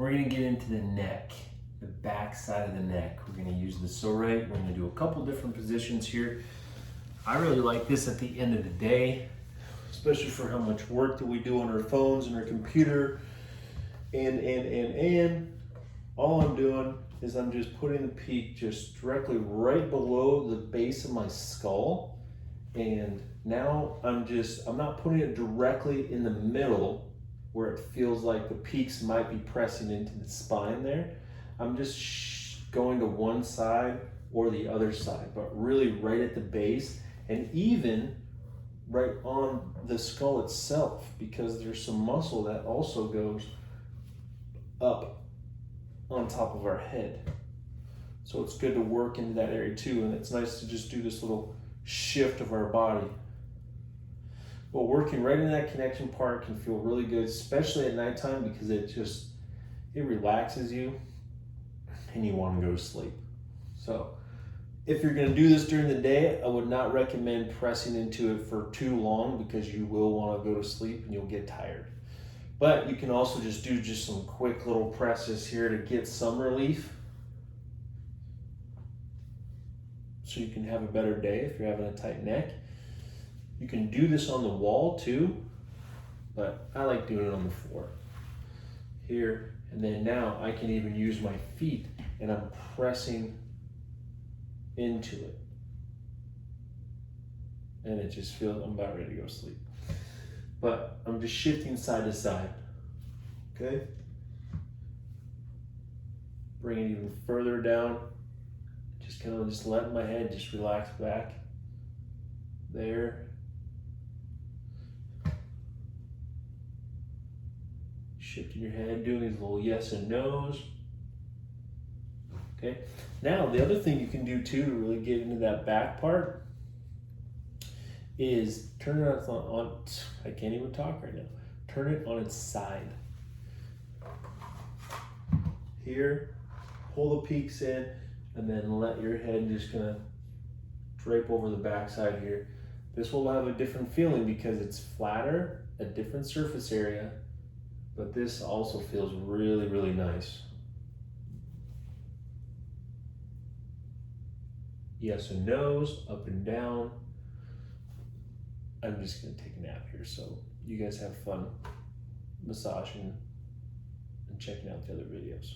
we're gonna get into the neck, the back side of the neck. We're gonna use the Pso-Rite. We're gonna do a couple different positions here. I really like this at the end of the day, especially for how much work that we do on our phones and our computer. And all I'm doing is I'm just putting the peak just directly right below the base of my skull. And now I'm not putting it directly in the middle where it feels like the peaks might be pressing into the spine there. I'm just going to one side or the other side, but really right at the base and even right on the skull itself, because there's some muscle that also goes up on top of our head. So it's good to work into that area too, and it's nice to just do this little shift of our body. But working right in that connection part can feel really good, especially at nighttime, because it relaxes you and you want to go to sleep. So if you're going to do this during the day, I would not recommend pressing into it for too long, because you will want to go to sleep and you'll get tired. But you can also just do some quick little presses here to get some relief, so you can have a better day if you're having a tight neck. You can do this on the wall too, but I like doing it on the floor. Here, and then now I can even use my feet and I'm pressing into it. And it just feels, I'm about ready to go to sleep. But I'm just shifting side to side, okay? Bring it even further down. Just kind of just letting my head just relax back. There. Shifting your head, doing these little yes and no's. Okay. Now, the other thing you can do too to really get into that back part is turn it on, I can't even talk right now. Turn it on its side. Here, pull the peaks in, and then let your head just kind of drape over the back side here. This will have a different feeling because it's flatter, a different surface area, but this also feels really, really nice. Yes and no's, up and down. I'm just gonna take a nap here, so you guys have fun massaging and checking out the other videos.